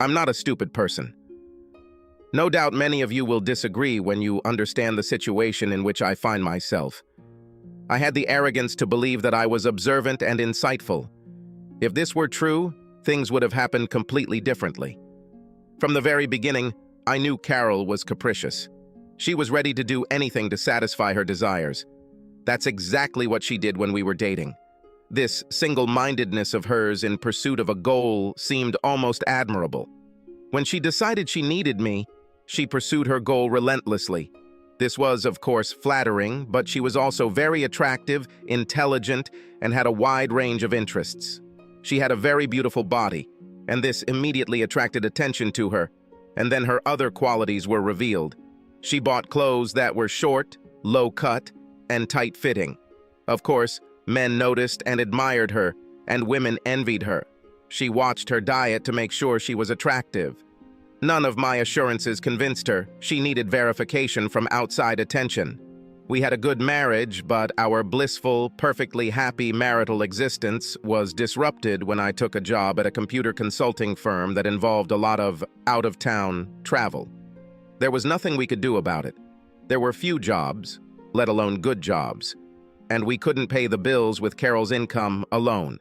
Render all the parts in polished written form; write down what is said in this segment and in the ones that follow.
I'm not a stupid person. No doubt many of you will disagree when you understand the situation in which I find myself. I had the arrogance to believe that I was observant and insightful. If this were true, things would have happened completely differently. From the very beginning, I knew Carol was capricious. She was ready to do anything to satisfy her desires. That's exactly what she did when we were dating. This single-mindedness of hers in pursuit of a goal seemed almost admirable. When she decided she needed me, she pursued her goal relentlessly. This was, of course, flattering, but she was also very attractive, intelligent, and had a wide range of interests. She had a very beautiful body, and this immediately attracted attention to her, and then her other qualities were revealed. She bought clothes that were short, low-cut, and tight-fitting. Of course, men noticed and admired her, and women envied her. She watched her diet to make sure she was attractive. None of my assurances convinced her. She needed verification from outside attention. We had a good marriage, but our blissful, perfectly happy marital existence was disrupted when I took a job at a computer consulting firm that involved a lot of out-of-town travel. There was nothing we could do about it. There were few jobs, let alone good jobs, and we couldn't pay the bills with Carol's income alone.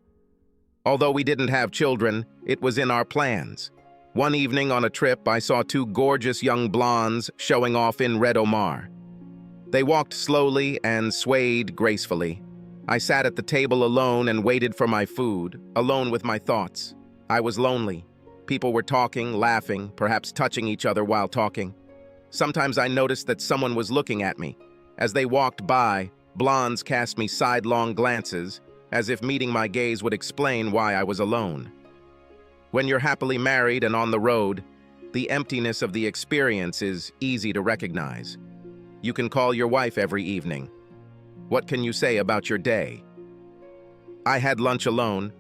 Although we didn't have children, it was in our plans. One evening on a trip, I saw two gorgeous young blondes showing off in Red Omar. They walked slowly and swayed gracefully. I sat at the table alone and waited for my food, alone with my thoughts. I was lonely. People were talking, laughing, perhaps touching each other while talking. Sometimes I noticed that someone was looking at me. As they walked by, blondes cast me sidelong glances, as if meeting my gaze would explain why I was alone. When you're happily married and on the road, the emptiness of the experience is easy to recognize. You can call your wife every evening. What can you say about your day? I had lunch alone,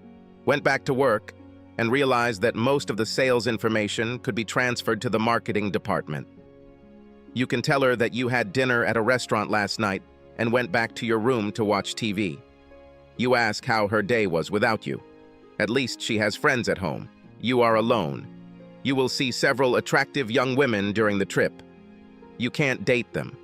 went back to work, and realized that most of the sales information could be transferred to the marketing department. You can tell her that you had dinner at a restaurant last night and went back to your room to watch TV. You ask how her day was without you. At least she has friends at home. You are alone. You will see several attractive young women during the trip. You can't date them.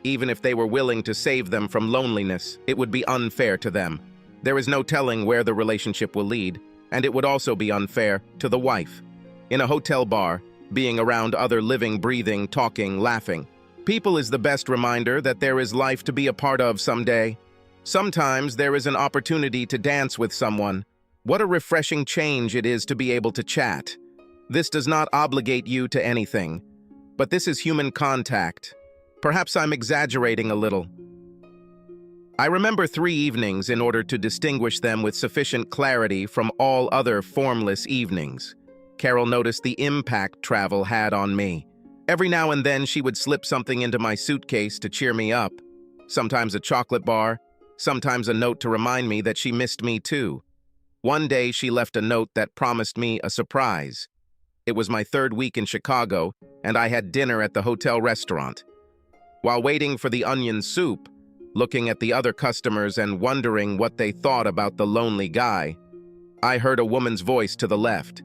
Even if they were willing to save them from loneliness, it would be unfair to them. There is no telling where the relationship will lead, and it would also be unfair to the wife. In a hotel bar, being around other living, breathing, talking, laughing. People is the best reminder that there is life to be a part of someday. Sometimes there is an opportunity to dance with someone. What a refreshing change it is to be able to chat. This does not obligate you to anything, but this is human contact. Perhaps I'm exaggerating a little. I remember 3 evenings in order to distinguish them with sufficient clarity from all other formless evenings. Carol noticed the impact travel had on me. Every now and then she would slip something into my suitcase to cheer me up. Sometimes a chocolate bar, sometimes a note to remind me that she missed me too. One day she left a note that promised me a surprise. It was my 3rd week in Chicago, and I had dinner at the hotel restaurant. While waiting for the onion soup, looking at the other customers and wondering what they thought about the lonely guy, I heard a woman's voice to the left.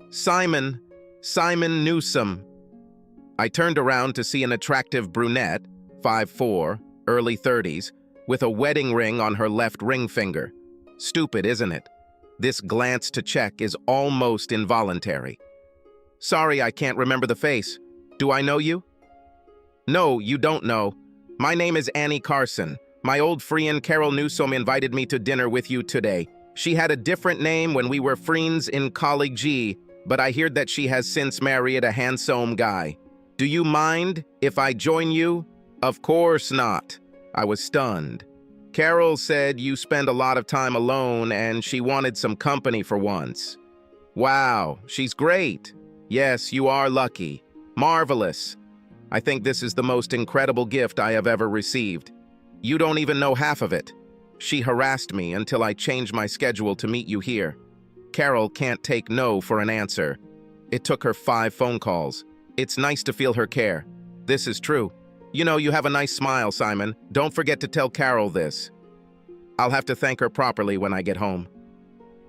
Simon Newsome. I turned around to see an attractive brunette, 5'4", early 30s, with a wedding ring on her left ring finger. Stupid, isn't it? This glance to check is almost involuntary. Sorry, I can't remember the face. Do I know you? No, you don't know. My name is Annie Carson. My old friend Carol Newsome invited me to dinner with you today. She had a different name when we were friends in college, but I heard that she has since married a handsome guy. Do you mind if I join you? Of course not. I was stunned. Carol said you spend a lot of time alone and she wanted some company for once. Wow, she's great. Yes, you are lucky. Marvelous. I think this is the most incredible gift I have ever received. You don't even know half of it. She harassed me until I changed my schedule to meet you here. Carol can't take no for an answer. It took her 5 phone calls. It's nice to feel her care. This is true. You know, you have a nice smile, Simon. Don't forget to tell Carol this. I'll have to thank her properly when I get home.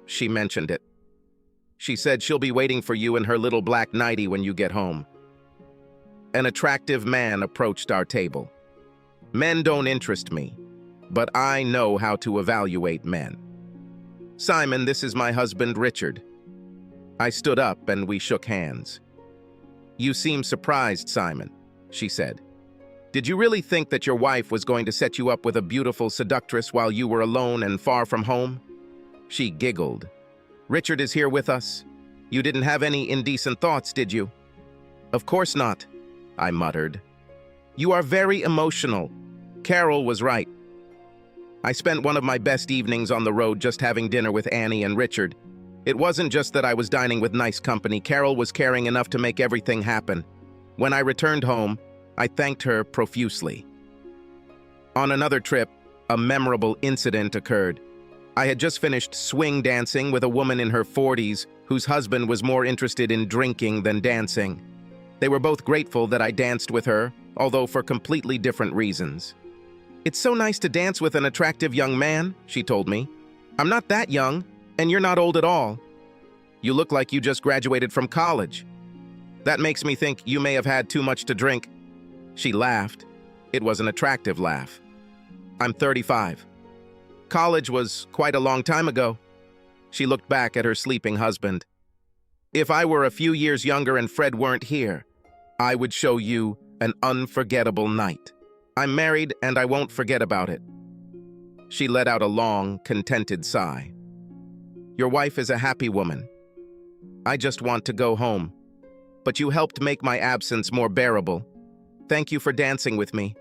She mentioned it. She said she'll be waiting for you in her little black nightie when you get home. An attractive man approached our table. Men don't interest me, but I know how to evaluate men. Simon, this is my husband, Richard. I stood up and we shook hands. You seem surprised, Simon, she said. Did you really think that your wife was going to set you up with a beautiful seductress while you were alone and far from home? She giggled. Richard is here with us. You didn't have any indecent thoughts, did you? Of course not, I muttered. You are very emotional. Carol was right. I spent one of my best evenings on the road just having dinner with Annie and Richard. It wasn't just that I was dining with nice company. Carol was caring enough to make everything happen. When I returned home, I thanked her profusely. On another trip, a memorable incident occurred. I had just finished swing dancing with a woman in her 40s whose husband was more interested in drinking than dancing. They were both grateful that I danced with her, although for completely different reasons. It's so nice to dance with an attractive young man, she told me. I'm not that young, and you're not old at all. You look like you just graduated from college. That makes me think you may have had too much to drink. She laughed. It was an attractive laugh. I'm 35. College was quite a long time ago. She looked back at her sleeping husband. If I were a few years younger and Fred weren't here, I would show you an unforgettable night. I'm married and I won't forget about it. She let out a long, contented sigh. Your wife is a happy woman. I just want to go home. But you helped make my absence more bearable. Thank you for dancing with me.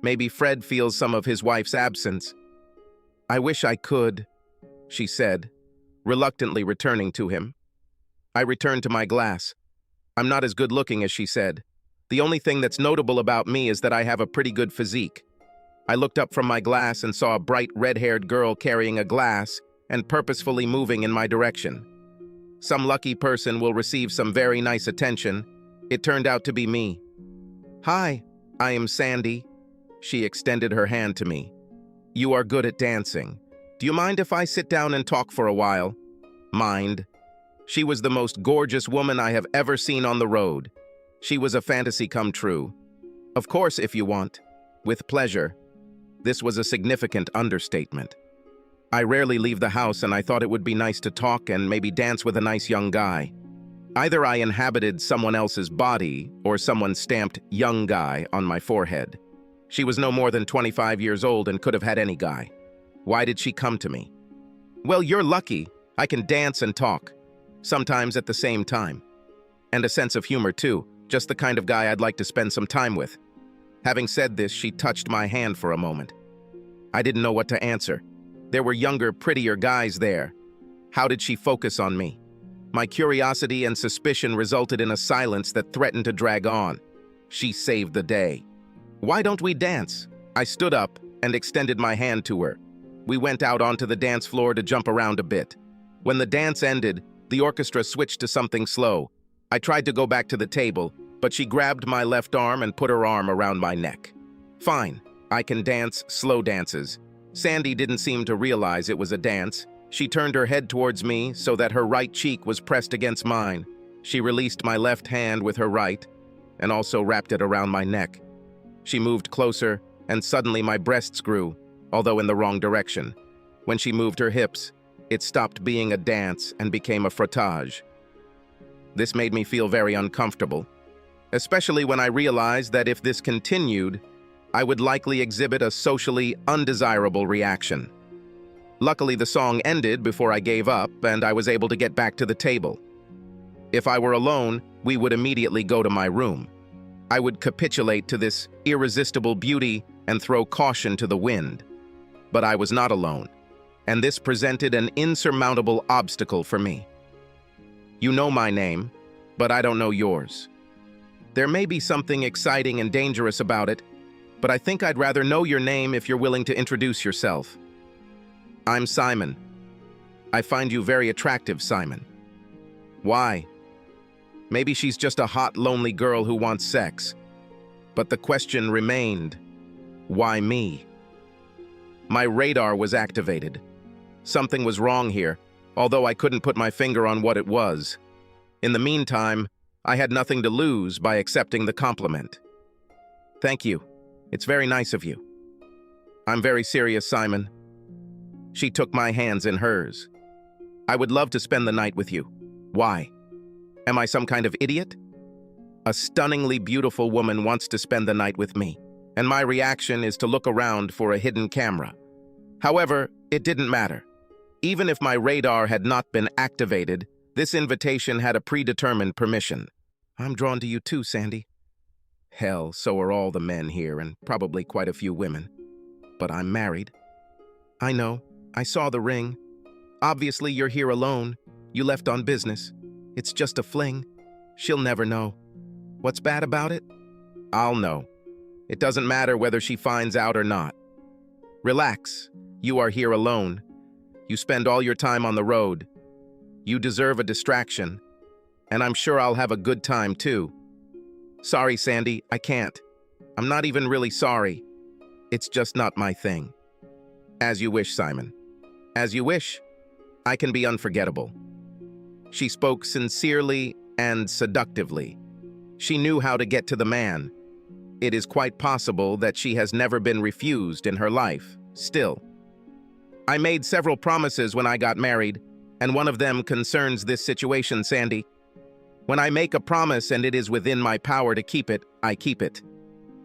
Maybe Fred feels some of his wife's absence. I wish I could, she said, reluctantly returning to him. I returned to my glass. I'm not as good looking as she said. The only thing that's notable about me is that I have a pretty good physique. I looked up from my glass and saw a bright red-haired girl carrying a glass and purposefully moving in my direction. Some lucky person will receive some very nice attention. It turned out to be me. Hi, I am Sandy. She extended her hand to me. You are good at dancing. Do you mind if I sit down and talk for a while? Mind. She was the most gorgeous woman I have ever seen on the road. She was a fantasy come true. Of course, if you want. With pleasure. This was a significant understatement. I rarely leave the house and I thought it would be nice to talk and maybe dance with a nice young guy. Either I inhabited someone else's body or someone stamped young guy on my forehead. She was no more than 25 years old and could have had any guy. Why did she come to me? Well, you're lucky. I can dance and talk. Sometimes at the same time. And a sense of humor too, just the kind of guy I'd like to spend some time with. Having said this, she touched my hand for a moment. I didn't know what to answer. There were younger, prettier guys there. How did she focus on me? My curiosity and suspicion resulted in a silence that threatened to drag on. She saved the day. Why don't we dance? I stood up and extended my hand to her. We went out onto the dance floor to jump around a bit. When the dance ended, the orchestra switched to something slow. I tried to go back to the table, but she grabbed my left arm and put her arm around my neck. Fine, I can dance slow dances. Sandy didn't seem to realize it was a dance. She turned her head towards me so that her right cheek was pressed against mine. She released my left hand with her right and also wrapped it around my neck. She moved closer and suddenly my breasts grew, although in the wrong direction. When she moved her hips, it stopped being a dance and became a frottage. This made me feel very uncomfortable, especially when I realized that if this continued, I would likely exhibit a socially undesirable reaction. Luckily, the song ended before I gave up and I was able to get back to the table. If I were alone, we would immediately go to my room. I would capitulate to this irresistible beauty and throw caution to the wind. But I was not alone, and this presented an insurmountable obstacle for me. You know my name, but I don't know yours. There may be something exciting and dangerous about it, but I think I'd rather know your name if you're willing to introduce yourself. I'm Simon. I find you very attractive, Simon. Why? Maybe she's just a hot, lonely girl who wants sex. But the question remained, why me? My radar was activated. Something was wrong here, although I couldn't put my finger on what it was. In the meantime, I had nothing to lose by accepting the compliment. Thank you. It's very nice of you. I'm very serious, Simon. She took my hands in hers. I would love to spend the night with you. Why? Am I some kind of idiot? A stunningly beautiful woman wants to spend the night with me, and my reaction is to look around for a hidden camera. However, it didn't matter. Even if my radar had not been activated, this invitation had a predetermined permission. I'm drawn to you too, Sandy. Hell, so are all the men here, and probably quite a few women. But I'm married. I know. I saw the ring. Obviously, you're here alone. You left on business. It's just a fling. She'll never know. What's bad about it? I'll know. It doesn't matter whether she finds out or not. Relax. You are here alone. You spend all your time on the road. You deserve a distraction. And I'm sure I'll have a good time too. Sorry, Sandy, I can't. I'm not even really sorry. It's just not my thing. As you wish, Simon. As you wish. I can be unforgettable. She spoke sincerely and seductively. She knew how to get to the man. It is quite possible that she has never been refused in her life, still. I made several promises when I got married, and one of them concerns this situation, Sandy. When I make a promise and it is within my power to keep it, I keep it.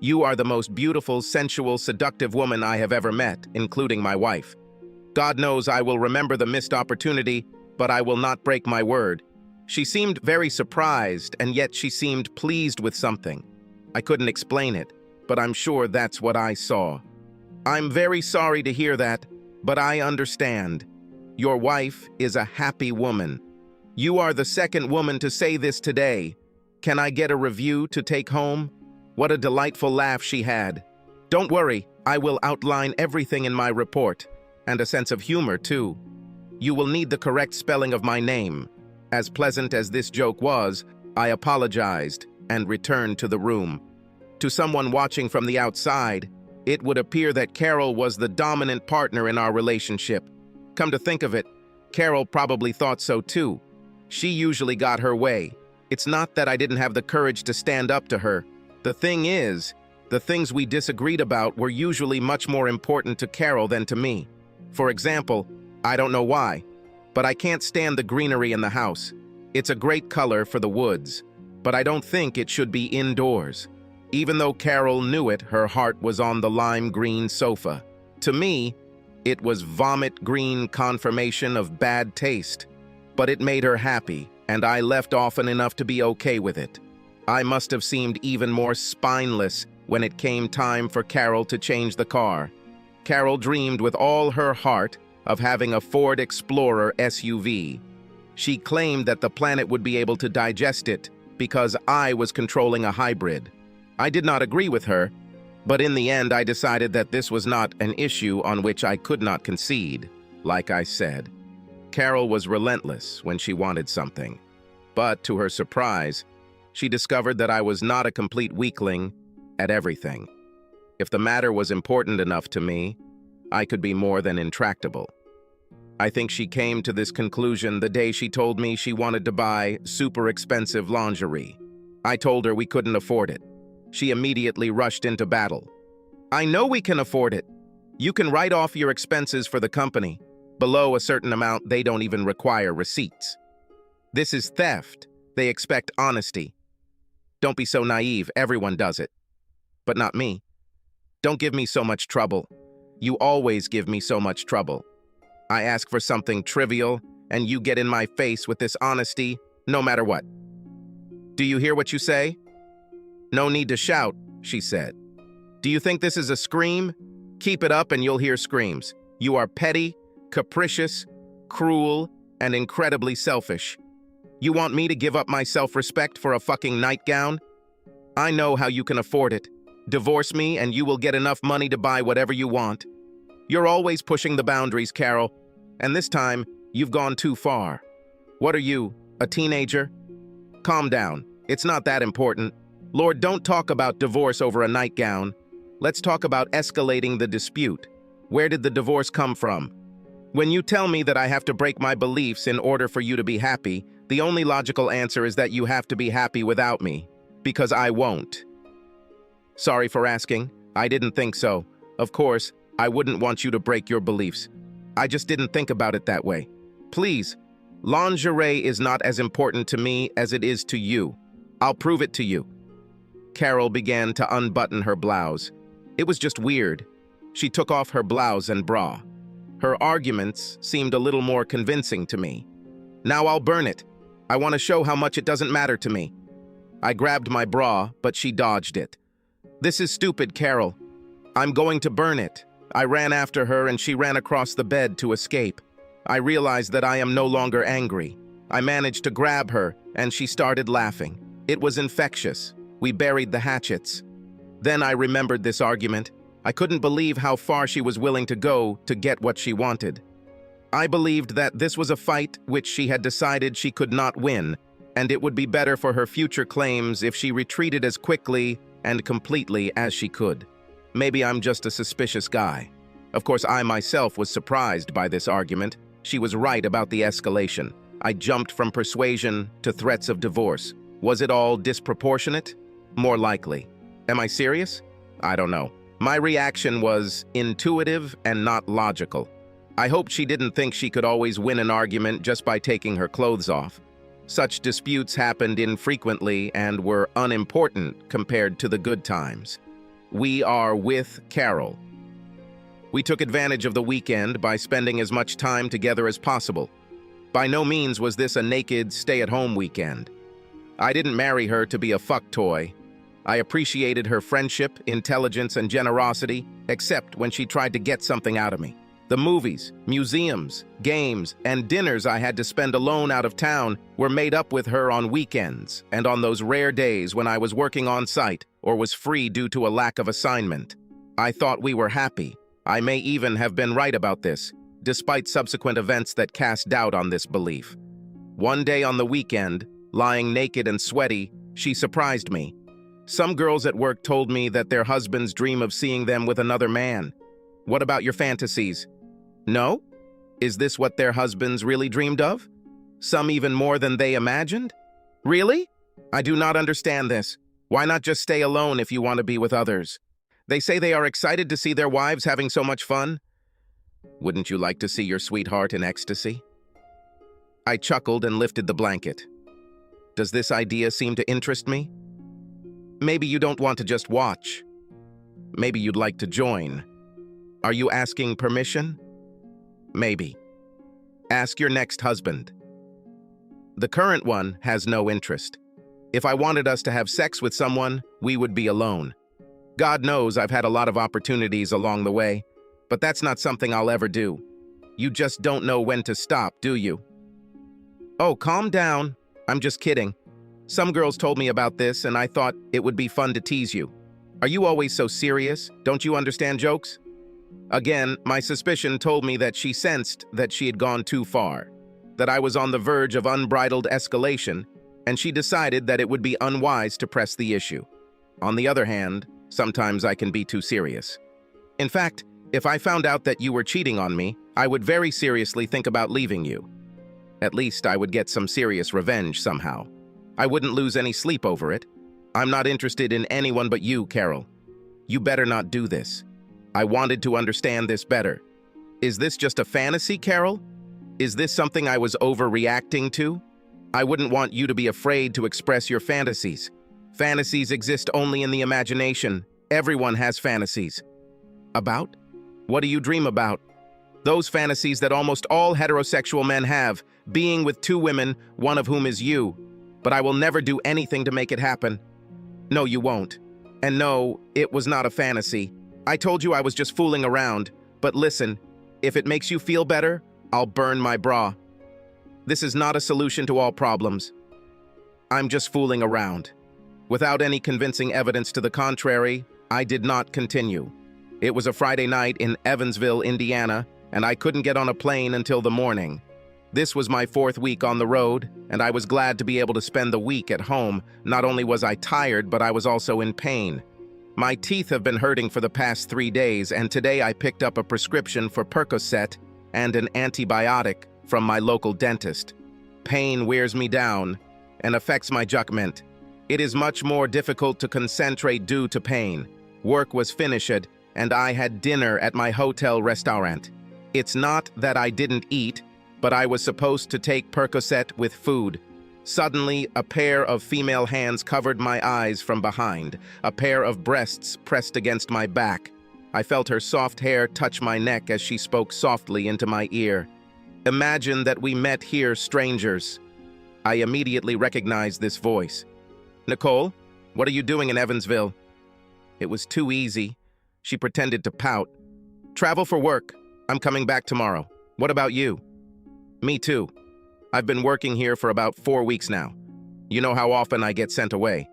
You are the most beautiful, sensual, seductive woman I have ever met, including my wife. God knows I will remember the missed opportunity, but I will not break my word. She seemed very surprised, and yet she seemed pleased with something. I couldn't explain it, but I'm sure that's what I saw. I'm very sorry to hear that, but I understand. Your wife is a happy woman. You are the second woman to say this today. Can I get a review to take home? What a delightful laugh she had. Don't worry, I will outline everything in my report, and a sense of humor too. You will need the correct spelling of my name. As pleasant as this joke was, I apologized and returned to the room. To someone watching from the outside, it would appear that Carol was the dominant partner in our relationship. Come to think of it, Carol probably thought so too. She usually got her way. It's not that I didn't have the courage to stand up to her. The thing is, the things we disagreed about were usually much more important to Carol than to me. For example, I don't know why, but I can't stand the greenery in the house. It's a great color for the woods, but I don't think it should be indoors. Even though Carol knew it, her heart was on the lime green sofa. To me, it was vomit green confirmation of bad taste. But it made her happy, and I left often enough to be okay with it. I must have seemed even more spineless when it came time for Carol to change the car. Carol dreamed with all her heart of having a Ford Explorer SUV. She claimed that the planet would be able to digest it because I was controlling a hybrid. I did not agree with her, but in the end I decided that this was not an issue on which I could not concede. Like I said, Carol was relentless when she wanted something. But to her surprise, she discovered that I was not a complete weakling at everything. If the matter was important enough to me, I could be more than intractable. I think she came to this conclusion the day she told me she wanted to buy super expensive lingerie. I told her we couldn't afford it. She immediately rushed into battle. I know we can afford it. You can write off your expenses for the company. Below a certain amount, they don't even require receipts. This is theft. They expect honesty. Don't be so naive. Everyone does it. But not me. Don't give me so much trouble. You always give me so much trouble. I ask for something trivial, and you get in my face with this honesty, no matter what. Do you hear what you say? No need to shout, she said. Do you think this is a scream? Keep it up and you'll hear screams. You are petty, capricious, cruel, and incredibly selfish. You want me to give up my self-respect for a fucking nightgown? I know how you can afford it. Divorce me and you will get enough money to buy whatever you want. You're always pushing the boundaries, Carol, and this time you've gone too far. What are you, a teenager? Calm down. It's not that important. Lord, don't talk about divorce over a nightgown. Let's talk about escalating the dispute. Where did the divorce come from? When you tell me that I have to break my beliefs in order for you to be happy, the only logical answer is that you have to be happy without me, because I won't. Sorry for asking. I didn't think so. Of course, I wouldn't want you to break your beliefs. I just didn't think about it that way. Please, lingerie is not as important to me as it is to you. I'll prove it to you. Carol began to unbutton her blouse. It was just weird. She took off her blouse and bra. Her arguments seemed a little more convincing to me. Now I'll burn it. I want to show how much it doesn't matter to me. I grabbed my bra, but she dodged it. This is stupid, Carol. I'm going to burn it. I ran after her and she ran across the bed to escape. I realized that I am no longer angry. I managed to grab her and she started laughing. It was infectious. We buried the hatchets. Then I remembered this argument. I couldn't believe how far she was willing to go to get what she wanted. I believed that this was a fight which she had decided she could not win, and it would be better for her future claims if she retreated as quickly and completely as she could. Maybe I'm just a suspicious guy. Of course, I myself was surprised by this argument. She was right about the escalation. I jumped from persuasion to threats of divorce. Was it all disproportionate? More likely. Am I serious? I don't know. My reaction was intuitive and not logical. I hoped she didn't think she could always win an argument just by taking her clothes off. Such disputes happened infrequently and were unimportant compared to the good times. We are with Carol. We took advantage of the weekend by spending as much time together as possible. By no means was this a naked, stay-at-home weekend. I didn't marry her to be a fuck toy. I appreciated her friendship, intelligence, and generosity, except when she tried to get something out of me. The movies, museums, games, and dinners I had to spend alone out of town were made up with her on weekends and on those rare days when I was working on site or was free due to a lack of assignment. I thought we were happy. I may even have been right about this, despite subsequent events that cast doubt on this belief. One day on the weekend, lying naked and sweaty, she surprised me. Some girls at work told me that their husbands dream of seeing them with another man. What about your fantasies? No? Is this what their husbands really dreamed of? Some even more than they imagined? Really? I do not understand this. Why not just stay alone if you want to be with others? They say they are excited to see their wives having so much fun. Wouldn't you like to see your sweetheart in ecstasy? I chuckled and lifted the blanket. Does this idea seem to interest me? Maybe you don't want to just watch. Maybe you'd like to join. Are you asking permission? Maybe. Ask your next husband. The current one has no interest. If I wanted us to have sex with someone, we would be alone. God knows I've had a lot of opportunities along the way, but that's not something I'll ever do. You just don't know when to stop, do you? Oh, calm down. I'm just kidding. Some girls told me about this, and I thought it would be fun to tease you. Are you always so serious? Don't you understand jokes? Again, my suspicion told me that she sensed that she had gone too far, that I was on the verge of unbridled escalation, and she decided that it would be unwise to press the issue. On the other hand, sometimes I can be too serious. In fact, if I found out that you were cheating on me, I would very seriously think about leaving you. At least I would get some serious revenge somehow. I wouldn't lose any sleep over it. I'm not interested in anyone but you, Carol. You better not do this. I wanted to understand this better. Is this just a fantasy, Carol? Is this something I was overreacting to? I wouldn't want you to be afraid to express your fantasies. Fantasies exist only in the imagination. Everyone has fantasies. About? What do you dream about? Those fantasies that almost all heterosexual men have, being with two women, one of whom is you. But I will never do anything to make it happen. No, you won't. And no, it was not a fantasy. I told you I was just fooling around. But listen, if it makes you feel better, I'll burn my bra. This is not a solution to all problems. I'm just fooling around. Without any convincing evidence to the contrary, I did not continue. It was a Friday night in Evansville, Indiana, and I couldn't get on a plane until the morning. This was my 4th week on the road, and I was glad to be able to spend the week at home. Not only was I tired, but I was also in pain. My teeth have been hurting for the past 3 days, and today I picked up a prescription for Percocet, and an antibiotic from my local dentist. Pain wears me down and affects my judgment. It is much more difficult to concentrate due to pain. Work was finished, and I had dinner at my hotel restaurant. It's not that I didn't eat, but I was supposed to take Percocet with food. Suddenly, a pair of female hands covered my eyes from behind. A pair of breasts pressed against my back. I felt her soft hair touch my neck as she spoke softly into my ear. "Imagine that we met here, strangers." I immediately recognized this voice. "Nicole, what are you doing in Evansville?" It was too easy. She pretended to pout. "Travel for work. I'm coming back tomorrow. What about you?" "Me too. I've been working here for about 4 weeks now. You know how often I get sent away."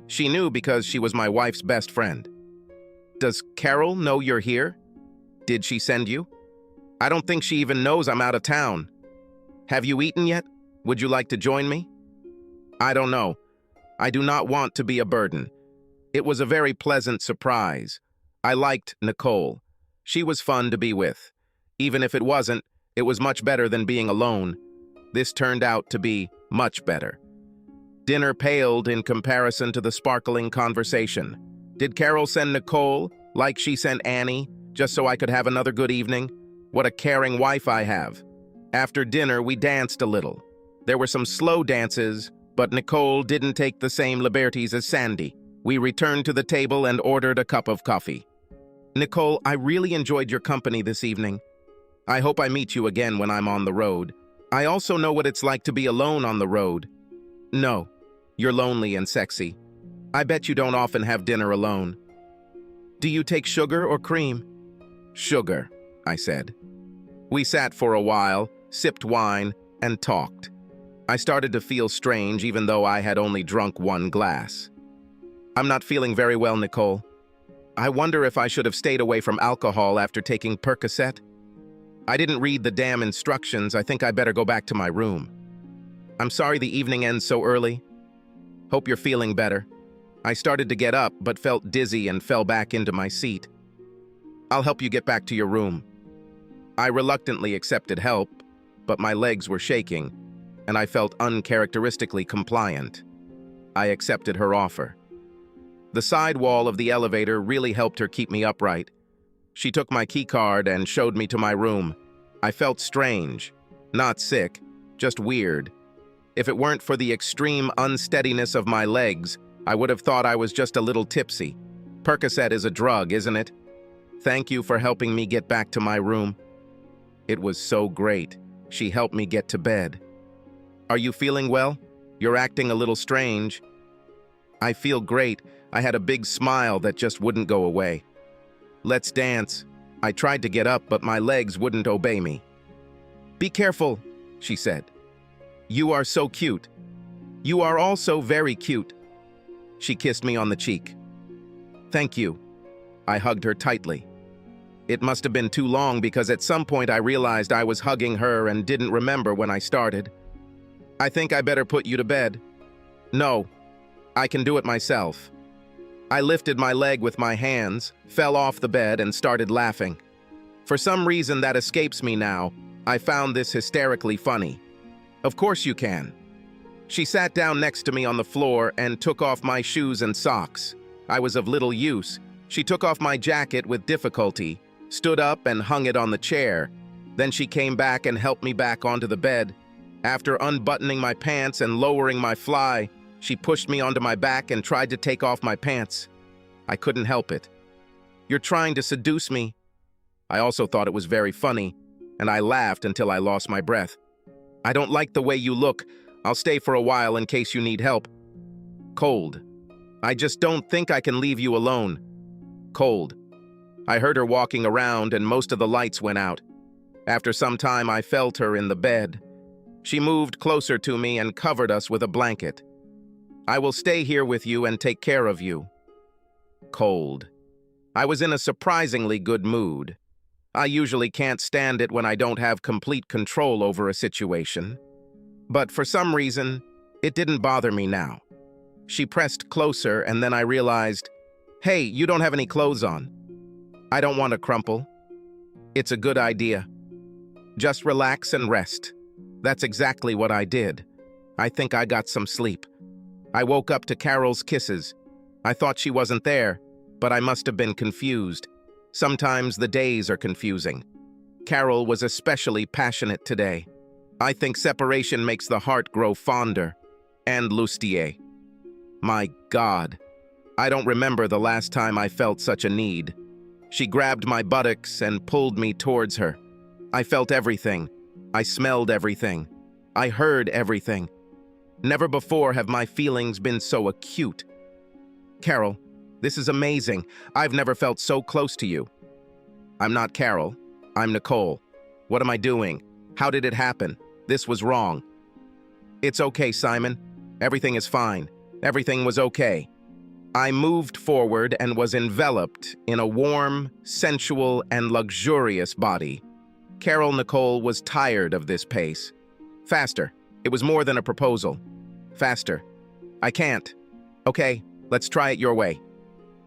She knew because she was my wife's best friend. "Does Carol know you're here? Did she send you?" "I don't think she even knows I'm out of town." "Have you eaten yet? Would you like to join me?" "I don't know. I do not want to be a burden." It was a very pleasant surprise. I liked Nicole. She was fun to be with. Even if it wasn't, it was much better than being alone. This turned out to be much better. Dinner paled in comparison to the sparkling conversation. Did Carol send Nicole, like she sent Annie, just so I could have another good evening? What a caring wife I have. After dinner, we danced a little. There were some slow dances, but Nicole didn't take the same liberties as Sandy. We returned to the table and ordered a cup of coffee. "Nicole, I really enjoyed your company this evening. I hope I meet you again when I'm on the road. I also know what it's like to be alone on the road." "No, you're lonely and sexy. I bet you don't often have dinner alone." "Do you take sugar or cream?" "Sugar," I said. We sat for a while, sipped wine, and talked. I started to feel strange even though I had only drunk 1 glass. "I'm not feeling very well, Nicole. I wonder if I should have stayed away from alcohol after taking Percocet. I didn't read the damn instructions. I think I better go back to my room. I'm sorry the evening ends so early. Hope you're feeling better." I started to get up, but felt dizzy and fell back into my seat. "I'll help you get back to your room." I reluctantly accepted help, but my legs were shaking, and I felt uncharacteristically compliant. I accepted her offer. The side wall of the elevator really helped her keep me upright. She took my keycard and showed me to my room. I felt strange, not sick, just weird. If it weren't for the extreme unsteadiness of my legs, I would have thought I was just a little tipsy. Percocet is a drug, isn't it? Thank you for helping me get back to my room. It was so great. She helped me get to bed. "Are you feeling well? You're acting a little strange." "I feel great." I had a big smile that just wouldn't go away. "Let's dance." I tried to get up, but my legs wouldn't obey me. "Be careful," she said. "You are so cute. You are also very cute." She kissed me on the cheek. "Thank you." I hugged her tightly. It must have been too long because at some point I realized I was hugging her and didn't remember when I started. "I think I better put you to bed." "No, I can do it myself." I lifted my leg with my hands, fell off the bed, and started laughing. For some reason that escapes me now, I found this hysterically funny. "Of course you can." She sat down next to me on the floor and took off my shoes and socks. I was of little use. She took off my jacket with difficulty, stood up and hung it on the chair. Then she came back and helped me back onto the bed. After unbuttoning my pants and lowering my fly, she pushed me onto my back and tried to take off my pants. I couldn't help it. "You're trying to seduce me." I also thought it was very funny, and I laughed until I lost my breath. "I don't like the way you look. I'll stay for a while in case you need help." Cold. "I just don't think I can leave you alone." Cold. I heard her walking around and most of the lights went out. After some time, I felt her in the bed. She moved closer to me and covered us with a blanket. "I will stay here with you and take care of you." Cold. I was in a surprisingly good mood. I usually can't stand it when I don't have complete control over a situation. But for some reason, it didn't bother me now. She pressed closer and then I realized, "Hey, you don't have any clothes on." "I don't want to crumple." "It's a good idea." Just relax and rest. That's exactly what I did. I think I got some sleep. I woke up to Carol's kisses. I thought she wasn't there, but I must have been confused. Sometimes the days are confusing. Carol was especially passionate today. I think separation makes the heart grow fonder. And Lustier. My God, I don't remember the last time I felt such a need. She grabbed my buttocks and pulled me towards her. I felt everything. I smelled everything. I heard everything. Never before have my feelings been so acute. Carol, this is amazing. I've never felt so close to you. I'm not Carol. I'm Nicole. What am I doing? How did it happen? This was wrong. It's okay, Simon. Everything is fine. Everything was okay. I moved forward and was enveloped in a warm, sensual, and luxurious body. Carol Nicole was tired of this pace. Faster. It was more than a proposal. Faster. I can't. Okay, let's try it your way.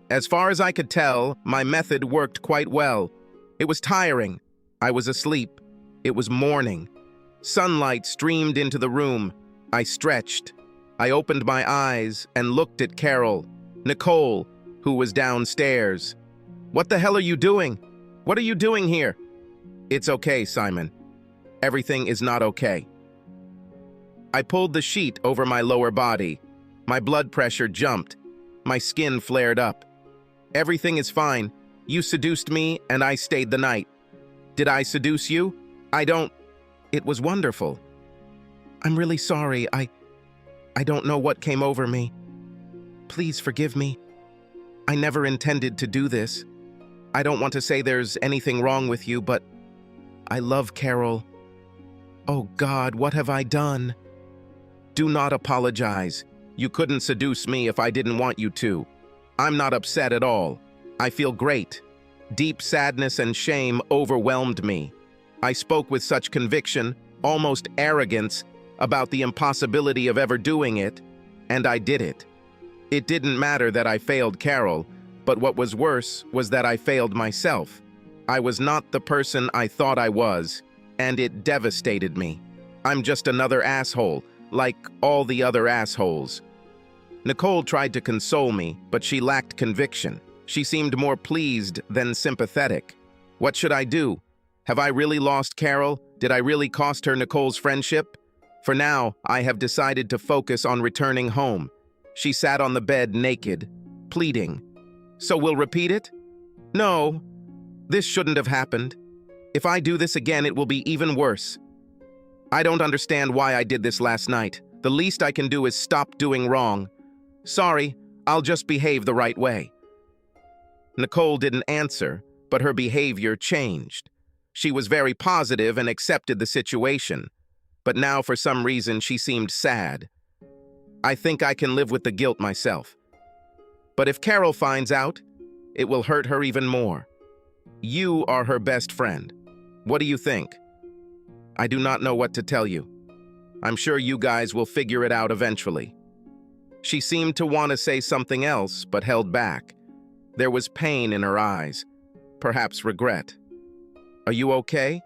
As far as I could tell, my method worked quite well. It was tiring. I was asleep. It was morning. Sunlight streamed into the room. I stretched. I opened my eyes and looked at Carol, Nicole, who was downstairs. What the hell are you doing? What are you doing here? It's okay, Simon. Everything is not okay. I pulled the sheet over my lower body. My blood pressure jumped. My skin flared up. Everything is fine. You seduced me and I stayed the night. Did I seduce you? I don't. It was wonderful. I'm really sorry. I don't know what came over me. Please forgive me. I never intended to do this. I don't want to say there's anything wrong with you, but I love Carol. Oh God, what have I done? Do not apologize. You couldn't seduce me if I didn't want you to. I'm not upset at all. I feel great. Deep sadness and shame overwhelmed me. I spoke with such conviction, almost arrogance, about the impossibility of ever doing it, and I did it. It didn't matter that I failed Carol, but what was worse was that I failed myself. I was not the person I thought I was, and it devastated me. I'm just another asshole, like all the other assholes. Nicole tried to console me, but she lacked conviction. She seemed more pleased than sympathetic. What should I do? Have I really lost Carol? Did I really cost her Nicole's friendship? For now, I have decided to focus on returning home. She sat on the bed naked, pleading. So we'll repeat it? No, this shouldn't have happened. If I do this again, it will be even worse. I don't understand why I did this last night. The least I can do is stop doing wrong. Sorry, I'll just behave the right way. Nicole didn't answer, but her behavior changed. She was very positive and accepted the situation, but now for some reason she seemed sad. I think I can live with the guilt myself. But if Carol finds out, it will hurt her even more. You are her best friend. What do you think? I do not know what to tell you. I'm sure you guys will figure it out eventually. She seemed to want to say something else, but held back. There was pain in her eyes, perhaps regret. Are you okay?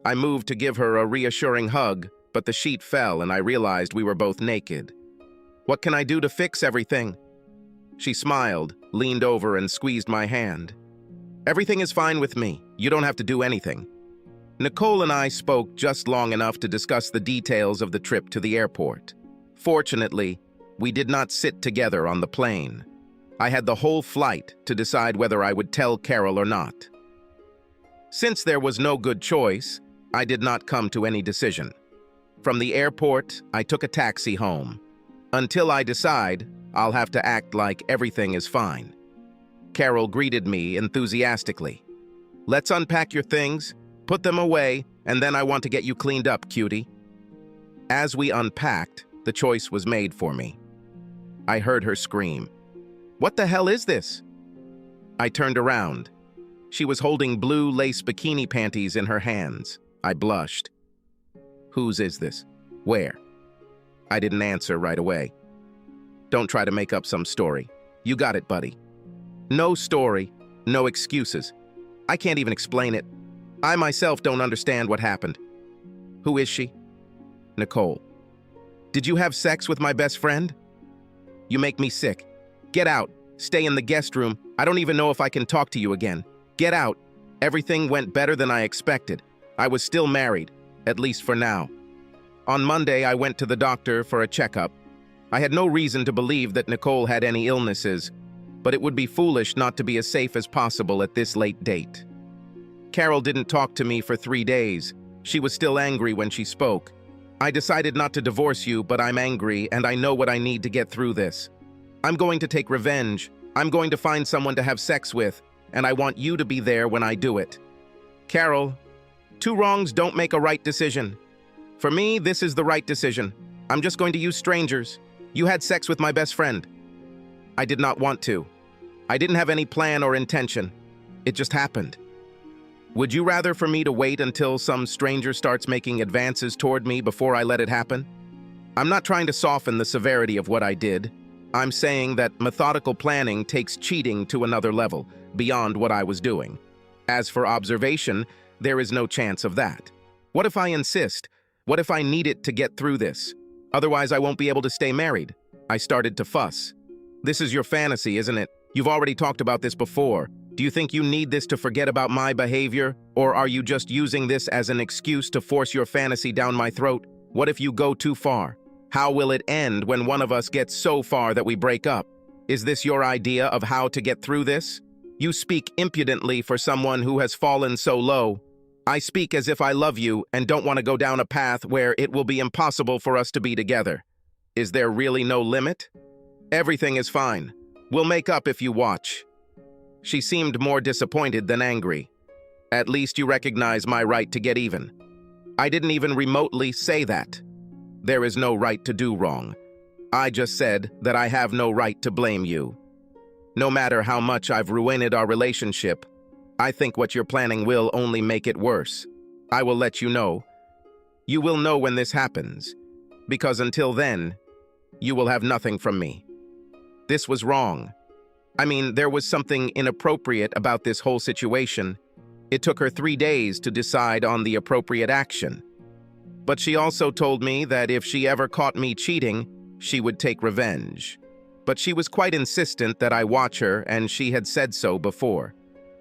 I moved to give her a reassuring hug, but the sheet fell and I realized we were both naked. What can I do to fix everything? She smiled, leaned over and squeezed my hand. Everything is fine with me. You don't have to do anything. Nicole and I spoke just long enough to discuss the details of the trip to the airport. Fortunately, we did not sit together on the plane. I had the whole flight to decide whether I would tell Carol or not. Since there was no good choice, I did not come to any decision. From the airport, I took a taxi home. Until I decide, I'll have to act like everything is fine. Carol greeted me enthusiastically. Let's unpack your things, put them away, and then I want to get you cleaned up, cutie. As we unpacked, the choice was made for me. I heard her scream. What the hell is this? I turned around. She was holding blue lace bikini panties in her hands. I blushed. Whose is this? Where? I didn't answer right away. Don't try to make up some story. You got it, buddy. No story, no excuses. I can't even explain it. I myself don't understand what happened. Who is she? Nicole. Did you have sex with my best friend? You make me sick. Get out. Stay in the guest room. I don't even know if I can talk to you again. Get out. Everything went better than I expected. I was still married, at least for now. On Monday, I went to the doctor for a checkup. I had no reason to believe that Nicole had any illnesses, but it would be foolish not to be as safe as possible at this late date. Carol didn't talk to me for 3 days. She was still angry when she spoke. I decided not to divorce you, but I'm angry and I know what I need to get through this. I'm going to take revenge. I'm going to find someone to have sex with, and I want you to be there when I do it. Carol, 2 wrongs don't make a right decision. For me, this is the right decision. I'm just going to use strangers. You had sex with my best friend. I did not want to. I didn't have any plan or intention. It just happened. Would you rather for me to wait until some stranger starts making advances toward me before I let it happen? I'm not trying to soften the severity of what I did. I'm saying that methodical planning takes cheating to another level, beyond what I was doing. As for observation, there is no chance of that. What if I insist? What if I need it to get through this? Otherwise, I won't be able to stay married. I started to fuss. This is your fantasy, isn't it? You've already talked about this before. Do you think you need this to forget about my behavior? Or are you just using this as an excuse to force your fantasy down my throat? What if you go too far? How will it end when one of us gets so far that we break up? Is this your idea of how to get through this? You speak impudently for someone who has fallen so low. I speak as if I love you and don't want to go down a path where it will be impossible for us to be together. Is there really no limit? Everything is fine. We'll make up if you watch. She seemed more disappointed than angry. At least you recognize my right to get even. I didn't even remotely say that. There is no right to do wrong. I just said that I have no right to blame you. No matter how much I've ruined our relationship, I think what you're planning will only make it worse. I will let you know. You will know when this happens, because until then, you will have nothing from me. This was wrong. I mean, there was something inappropriate about this whole situation. It took her 3 days to decide on the appropriate action. But she also told me that if she ever caught me cheating, she would take revenge. But she was quite insistent that I watch her, and she had said so before.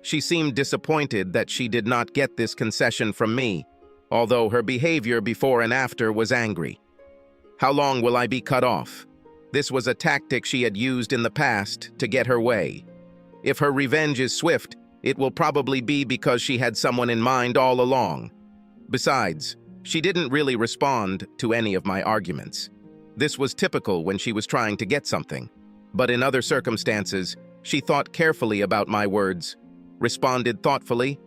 She seemed disappointed that she did not get this concession from me, although her behavior before and after was angry. How long will I be cut off? This was a tactic she had used in the past to get her way. If her revenge is swift, it will probably be because she had someone in mind all along. Besides, she didn't really respond to any of my arguments. This was typical when she was trying to get something, but in other circumstances, she thought carefully about my words, responded thoughtfully,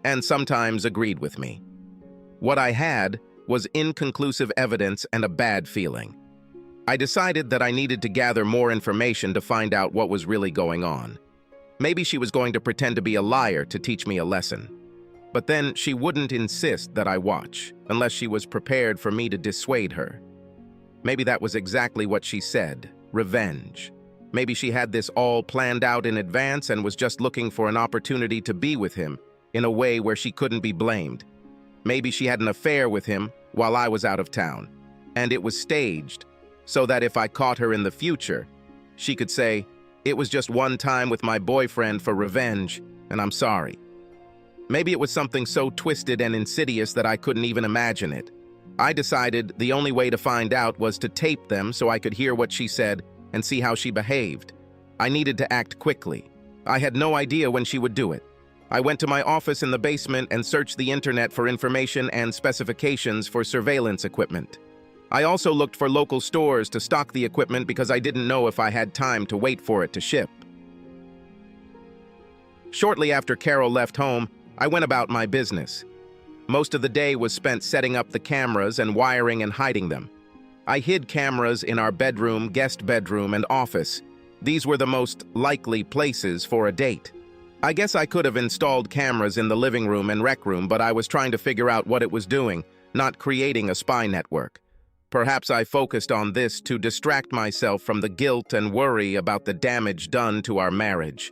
and sometimes agreed with me. What I had was inconclusive evidence and a bad feeling. I decided that I needed to gather more information to find out what was really going on. Maybe she was going to pretend to be a liar to teach me a lesson. But then she wouldn't insist that I watch, unless she was prepared for me to dissuade her. Maybe that was exactly what she said, revenge. Maybe she had this all planned out in advance and was just looking for an opportunity to be with him in a way where she couldn't be blamed. Maybe she had an affair with him while I was out of town, and it was staged, so that if I caught her in the future, she could say, "It was just one time with my boyfriend for revenge, and I'm sorry." Maybe it was something so twisted and insidious that I couldn't even imagine it. I decided the only way to find out was to tape them so I could hear what she said and see how she behaved. I needed to act quickly. I had no idea when she would do it. I went to my office in the basement and searched the internet for information and specifications for surveillance equipment. I also looked for local stores to stock the equipment because I didn't know if I had time to wait for it to ship. Shortly after Carol left home, I went about my business. Most of the day was spent setting up the cameras and wiring and hiding them. I hid cameras in our bedroom, guest bedroom, and office. These were the most likely places for a date. I guess I could have installed cameras in the living room and rec room, but I was trying to figure out what it was doing, not creating a spy network. Perhaps I focused on this to distract myself from the guilt and worry about the damage done to our marriage.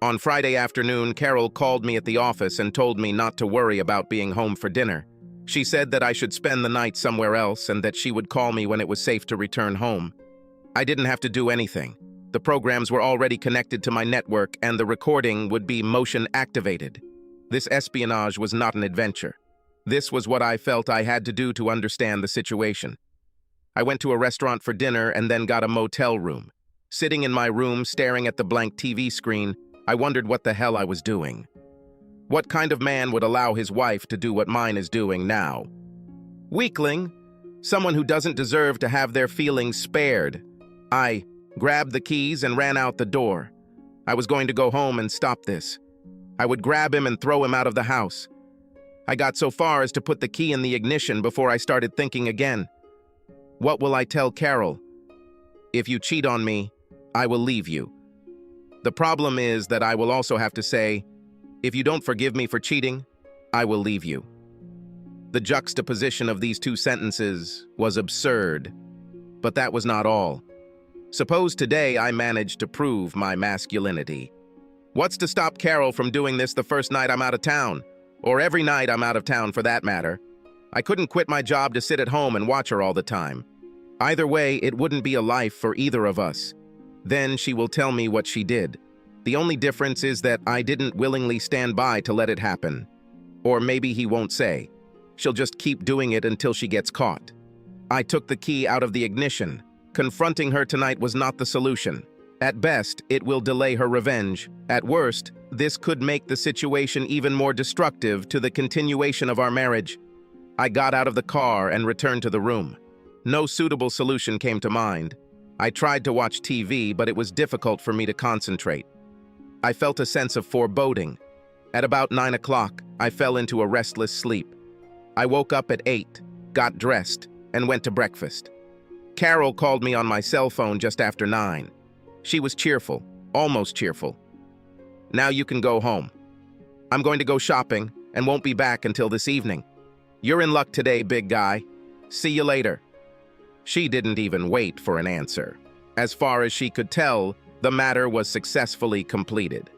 On Friday afternoon, Carol called me at the office and told me not to worry about being home for dinner. She said that I should spend the night somewhere else and that she would call me when it was safe to return home. I didn't have to do anything. The programs were already connected to my network and the recording would be motion activated. This espionage was not an adventure. This was what I felt I had to do to understand the situation. I went to a restaurant for dinner and then got a motel room. Sitting in my room, staring at the blank TV screen, I wondered what the hell I was doing. What kind of man would allow his wife to do what mine is doing now? Weakling. Someone who doesn't deserve to have their feelings spared. I grabbed the keys and ran out the door. I was going to go home and stop this. I would grab him and throw him out of the house. I got so far as to put the key in the ignition before I started thinking again. What will I tell Carol? If you cheat on me, I will leave you. The problem is that I will also have to say, if you don't forgive me for cheating, I will leave you. The juxtaposition of these two sentences was absurd, but that was not all. Suppose today I managed to prove my masculinity. What's to stop Carol from doing this the first night I'm out of town? Or every night I'm out of town for that matter. I couldn't quit my job to sit at home and watch her all the time. Either way, it wouldn't be a life for either of us. Then she will tell me what she did. The only difference is that I didn't willingly stand by to let it happen. Or maybe he won't say. She'll just keep doing it until she gets caught. I took the key out of the ignition. Confronting her tonight was not the solution. At best, it will delay her revenge. At worst, this could make the situation even more destructive to the continuation of our marriage. I got out of the car and returned to the room. No suitable solution came to mind. I tried to watch TV, but it was difficult for me to concentrate. I felt a sense of foreboding. At about 9 o'clock, I fell into a restless sleep. I woke up at 8, got dressed, and went to breakfast. Carol called me on my cell phone just after 9. She was cheerful, almost cheerful. Now you can go home. I'm going to go shopping and won't be back until this evening. You're in luck today, big guy. See you later. She didn't even wait for an answer. As far as she could tell, the matter was successfully completed.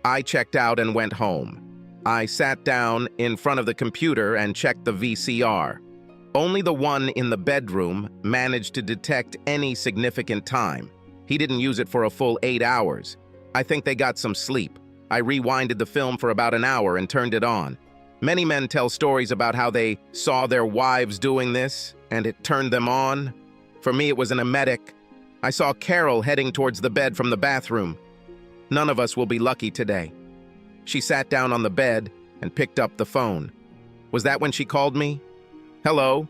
I checked out and went home. I sat down in front of the computer and checked the VCR. Only the one in the bedroom managed to detect any significant time. He didn't use it for a full 8 hours. I think they got some sleep. I rewinded the film for about an hour and turned it on. Many men tell stories about how they saw their wives doing this, and it turned them on. For me, it was an emetic. I saw Carol heading towards the bed from the bathroom. None of us will be lucky today. She sat down on the bed and picked up the phone. Was that when she called me? Hello?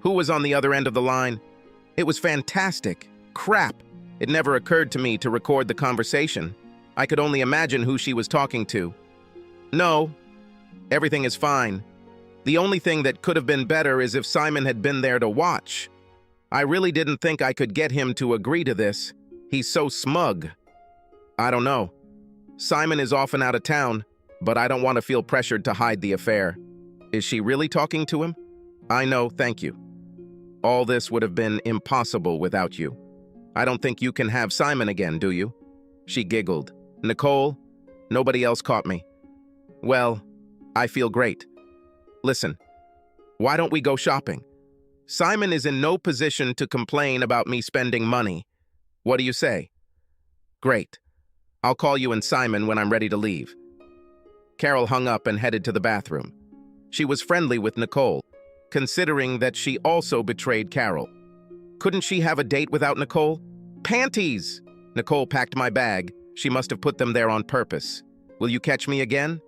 Who was on the other end of the line? It was fantastic. Crap. It never occurred to me to record the conversation. I could only imagine who she was talking to. No. Everything is fine. The only thing that could have been better is if Simon had been there to watch. I really didn't think I could get him to agree to this. He's so smug. I don't know. Simon is often out of town, but I don't want to feel pressured to hide the affair. Is she really talking to him? I know, thank you. All this would have been impossible without you. I don't think you can have Simon again, do you? She giggled. Nicole, nobody else caught me. Well, I feel great. Listen, why don't we go shopping? Simon is in no position to complain about me spending money. What do you say? Great. I'll call you and Simon when I'm ready to leave. Carol hung up and headed to the bathroom. She was friendly with Nicole, considering that she also betrayed Carol. Couldn't she have a date without Nicole? Panties! Nicole packed my bag. She must have put them there on purpose. Will you catch me again?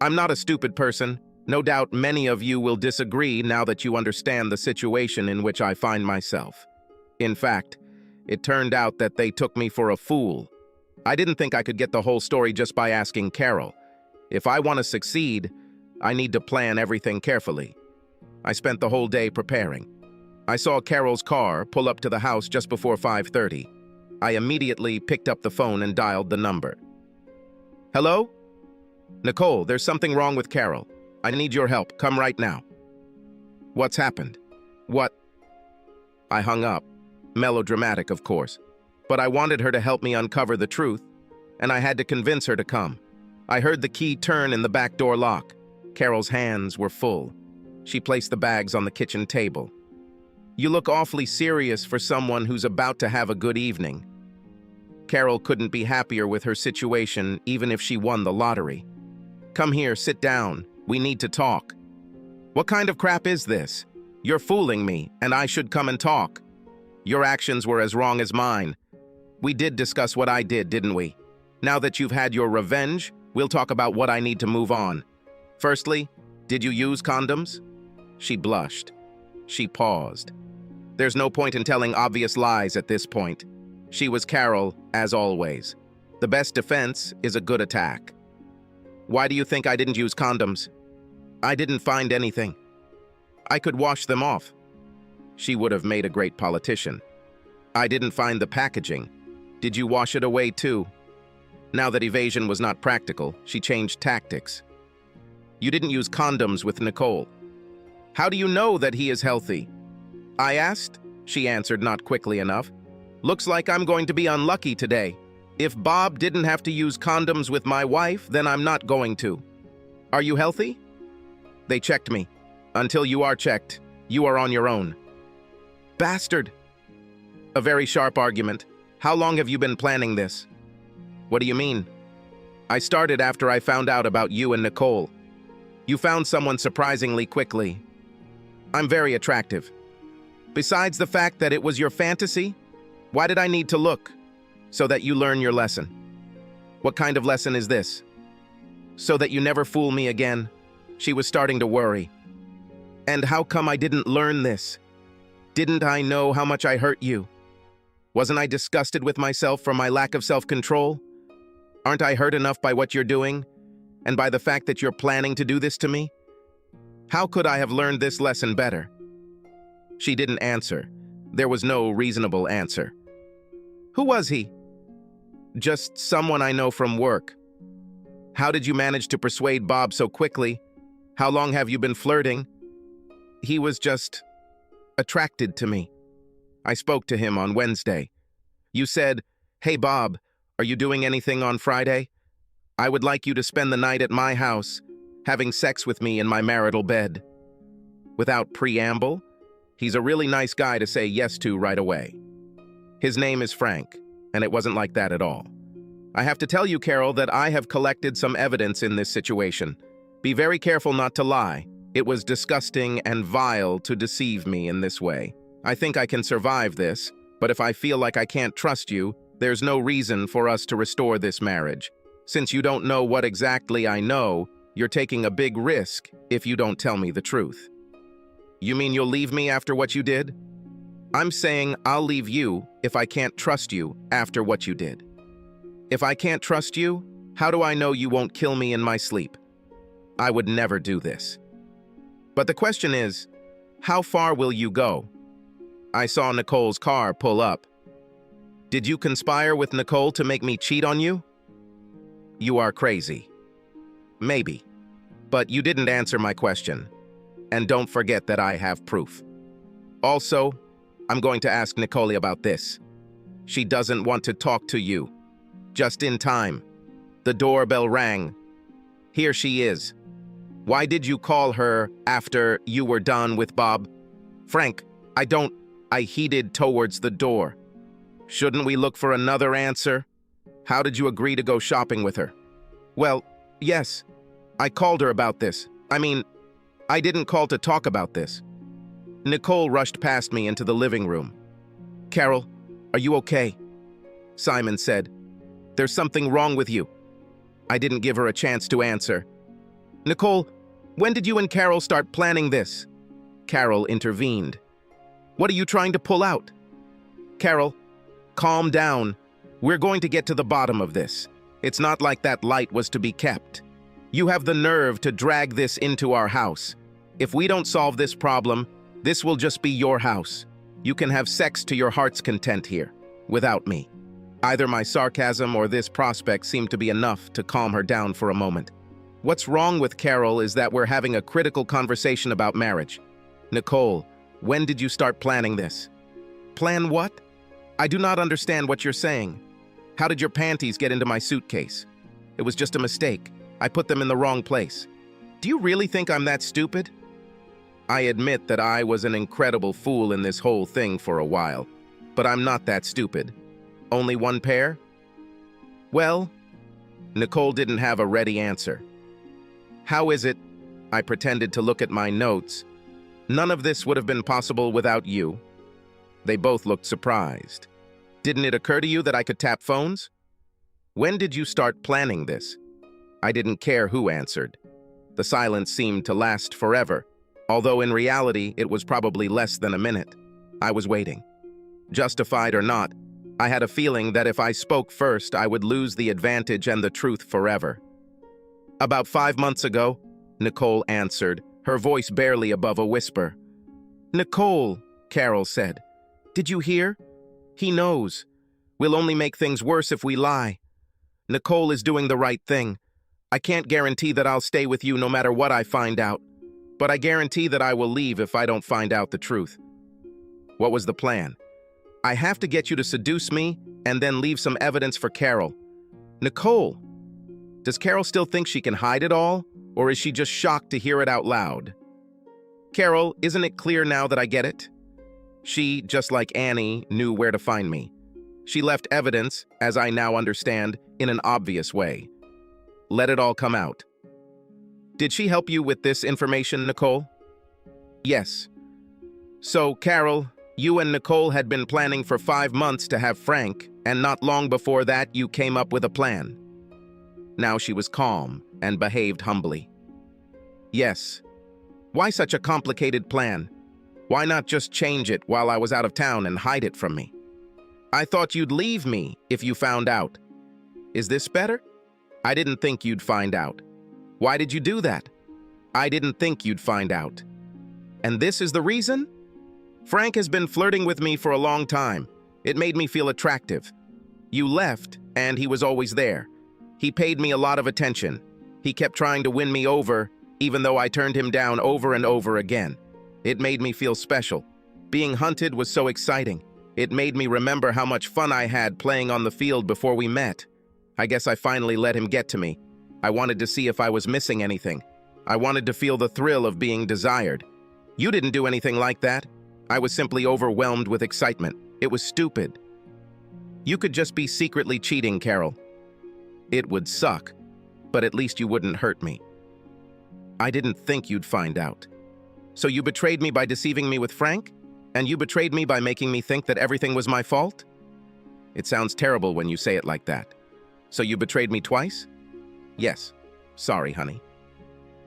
I'm not a stupid person. No doubt many of you will disagree now that you understand the situation in which I find myself. In fact, it turned out that they took me for a fool. I didn't think I could get the whole story just by asking Carol. If I want to succeed, I need to plan everything carefully. I spent the whole day preparing. I saw Carol's car pull up to the house just before 5:30. I immediately picked up the phone and dialed the number. Hello? Nicole, there's something wrong with Carol. I need your help. Come right now. What's happened? What? I hung up. Melodramatic, of course. But I wanted her to help me uncover the truth. and I had to convince her to come. I heard the key turn in the back door lock. Carol's hands were full. She placed the bags on the kitchen table. "You look awfully serious for someone who's about to have a good evening." Carol couldn't be happier with her situation even if she won the lottery. "Come here, sit down. We need to talk." "What kind of crap is this? You're fooling me, and I should come and talk." "Your actions were as wrong as mine. We did discuss what I did, didn't we? Now that you've had your revenge, we'll talk about what I need to move on. Firstly, did you use condoms?" She blushed. She paused. There's no point in telling obvious lies at this point. She was Carol, as always. The best defense is a good attack. "Why do you think I didn't use condoms?" "I didn't find anything. I could wash them off." She would have made a great politician. "I didn't find the packaging. Did you wash it away too?" Now that evasion was not practical, she changed tactics. "You didn't use condoms with Nicole. How do you know that he is healthy?" I asked. She answered not quickly enough. "Looks like I'm going to be unlucky today. If Bob didn't have to use condoms with my wife, then I'm not going to. Are you healthy?" "They checked me. Until you are checked, you are on your own." "Bastard!" "A very sharp argument. How long have you been planning this?" "What do you mean?" "I started after I found out about you and Nicole. You found someone surprisingly quickly. I'm very attractive. Besides the fact that it was your fantasy, why did I need to look? So that you learn your lesson." "What kind of lesson is this?" "So that you never fool me again." She was starting to worry. "And how come I didn't learn this? Didn't I know how much I hurt you? Wasn't I disgusted with myself for my lack of self-control? Aren't I hurt enough by what you're doing, and by the fact that you're planning to do this to me? How could I have learned this lesson better?" She didn't answer. There was no reasonable answer. "Who was he?" "Just someone I know from work." "How did you manage to persuade Bob so quickly? How long have you been flirting?" "He was just attracted to me. I spoke to him on Wednesday. You said, 'Hey Bob, are you doing anything on Friday? I would like you to spend the night at my house, having sex with me in my marital bed.' Without preamble, he's a really nice guy to say yes to right away. His name is Frank, and it wasn't like that at all. I have to tell you, Carol, that I have collected some evidence in this situation. Be very careful not to lie. It was disgusting and vile to deceive me in this way. I think I can survive this, but if I feel like I can't trust you, there's no reason for us to restore this marriage. Since you don't know what exactly I know, you're taking a big risk if you don't tell me the truth." "You mean you'll leave me after what you did?" "I'm saying I'll leave you if I can't trust you after what you did." "If I can't trust you, how do I know you won't kill me in my sleep? I would never do this. But the question is, how far will you go?" "I saw Nicole's car pull up." "Did you conspire with Nicole to make me cheat on you?" "You are crazy." "Maybe. But you didn't answer my question. And don't forget that I have proof. Also, I'm going to ask Nicole about this. She doesn't want to talk to you." Just in time. The doorbell rang. Here she is. "Why did you call her after you were done with Bob?" "Frank, I headed towards the door." "Shouldn't we look for another answer? How did you agree to go shopping with her?" "Well, yes. I called her about this. I didn't call to talk about this." Nicole rushed past me into the living room. "Carol, are you okay?" Simon said. "There's something wrong with you." I didn't give her a chance to answer. "Nicole, when did you and Carol start planning this?" Carol intervened. "What are you trying to pull out?" "Carol, calm down. We're going to get to the bottom of this. It's not like that light was to be kept. You have the nerve to drag this into our house. If we don't solve this problem, this will just be your house. You can have sex to your heart's content here, without me." Either my sarcasm or this prospect seemed to be enough to calm her down for a moment. What's wrong with Carol is that we're having a critical conversation about marriage. "Nicole, when did you start planning this?" "Plan what? I do not understand what you're saying." How did your panties get into my suitcase? It was just a mistake. I put them in the wrong place. Do you really think I'm that stupid? I admit that I was an incredible fool in this whole thing for a while, but I'm not that stupid. Only one pair? Well, Nicole didn't have a ready answer. How is it? I pretended to look at my notes. None of this would have been possible without you. They both looked surprised. Didn't it occur to you that I could tap phones? When did you start planning this? I didn't care who answered. The silence seemed to last forever, although in reality it was probably less than a minute. I was waiting. Justified or not, I had a feeling that if I spoke first, I would lose the advantage and the truth forever. About 5 months ago, Nicole answered, her voice barely above a whisper. Nicole, Carol said. Did you hear? He knows. We'll only make things worse if we lie. Nicole is doing the right thing. I can't guarantee that I'll stay with you no matter what I find out, but I guarantee that I will leave if I don't find out the truth. What was the plan? I have to get you to seduce me and then leave some evidence for Carol. Nicole, does Carol still think she can hide it all, or is she just shocked to hear it out loud? Carol, isn't it clear now that I get it? She, just like Annie, knew where to find me. She left evidence, as I now understand, in an obvious way. Let it all come out. Did she help you with this information, Nicole? Yes. So, Carol, you and Nicole had been planning for 5 months to have Frank, and not long before that you came up with a plan. Now she was calm and behaved humbly. Yes. Why such a complicated plan? Why not just change it while I was out of town and hide it from me? I thought you'd leave me if you found out. Is this better? I didn't think you'd find out. Why did you do that? I didn't think you'd find out. And this is the reason? Frank has been flirting with me for a long time. It made me feel attractive. You left, and he was always there. He paid me a lot of attention. He kept trying to win me over, even though I turned him down over and over again. It made me feel special. Being hunted was so exciting. It made me remember how much fun I had playing on the field before we met. I guess I finally let him get to me. I wanted to see if I was missing anything. I wanted to feel the thrill of being desired. You didn't do anything like that. I was simply overwhelmed with excitement. It was stupid. You could just be secretly cheating, Carol. It would suck, but at least you wouldn't hurt me. I didn't think you'd find out. So you betrayed me by deceiving me with Frank? And you betrayed me by making me think that everything was my fault? It sounds terrible when you say it like that. So you betrayed me twice? Yes. Sorry, honey.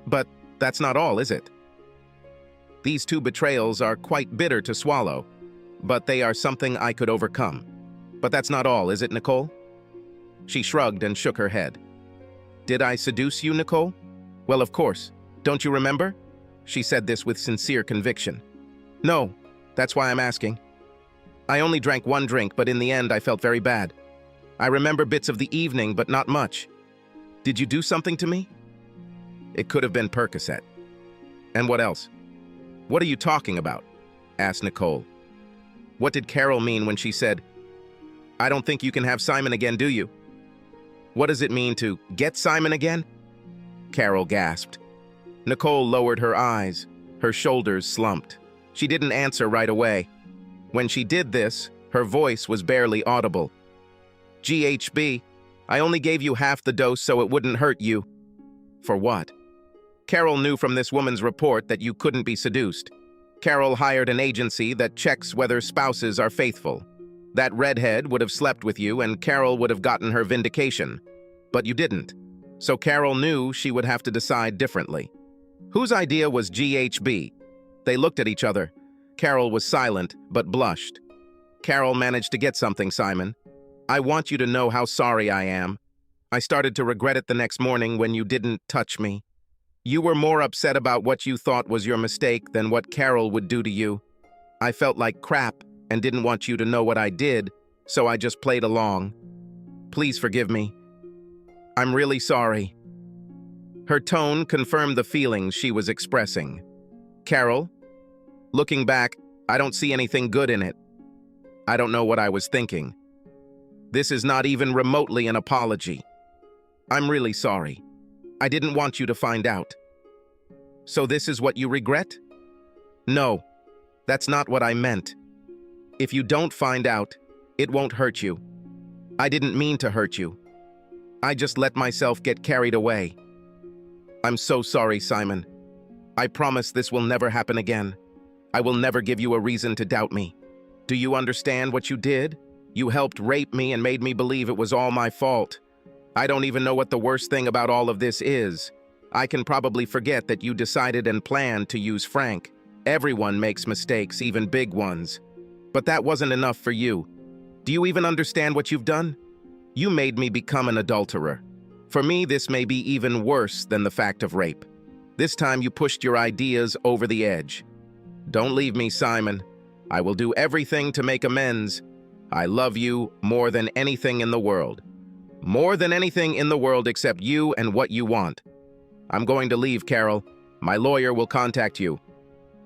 But that's not all, is it? These 2 betrayals are quite bitter to swallow, but they are something I could overcome. But that's not all, is it, Nicole? She shrugged and shook her head. Did I seduce you, Nicole? Well, of course. Don't you remember? She said this with sincere conviction. No, that's why I'm asking. I only drank 1 drink, but in the end I felt very bad. I remember bits of the evening, but not much. Did you do something to me? It could have been Percocet. And what else? What are you talking about? Asked Nicole. What did Carol mean when she said, I don't think you can have Simon again, do you? What does it mean to get Simon again? Carol gasped. Nicole lowered her eyes. Her shoulders slumped. She didn't answer right away. When she did this, her voice was barely audible. GHB, I only gave you half the dose so it wouldn't hurt you. For what? Carol knew from this woman's report that you couldn't be seduced. Carol hired an agency that checks whether spouses are faithful. That redhead would have slept with you and Carol would have gotten her vindication. But you didn't. So Carol knew she would have to decide differently. Whose idea was GHB? They looked at each other. Carol was silent, but blushed. Carol managed to get something, Simon. I want you to know how sorry I am. I started to regret it the next morning when you didn't touch me. You were more upset about what you thought was your mistake than what Carol would do to you. I felt like crap and didn't want you to know what I did, so I just played along. Please forgive me. I'm really sorry. Her tone confirmed the feelings she was expressing. Carol, looking back, I don't see anything good in it. I don't know what I was thinking. This is not even remotely an apology. I'm really sorry. I didn't want you to find out. So this is what you regret? No, that's not what I meant. If you don't find out, it won't hurt you. I didn't mean to hurt you. I just let myself get carried away. I'm so sorry, Simon. I promise this will never happen again. I will never give you a reason to doubt me. Do you understand what you did? You helped rape me and made me believe it was all my fault. I don't even know what the worst thing about all of this is. I can probably forget that you decided and planned to use Frank. Everyone makes mistakes, even big ones. But that wasn't enough for you. Do you even understand what you've done? You made me become an adulterer. For me, this may be even worse than the fact of rape. This time you pushed your ideas over the edge. Don't leave me, Simon. I will do everything to make amends. I love you more than anything in the world. More than anything in the world except you and what you want. I'm going to leave, Carol. My lawyer will contact you.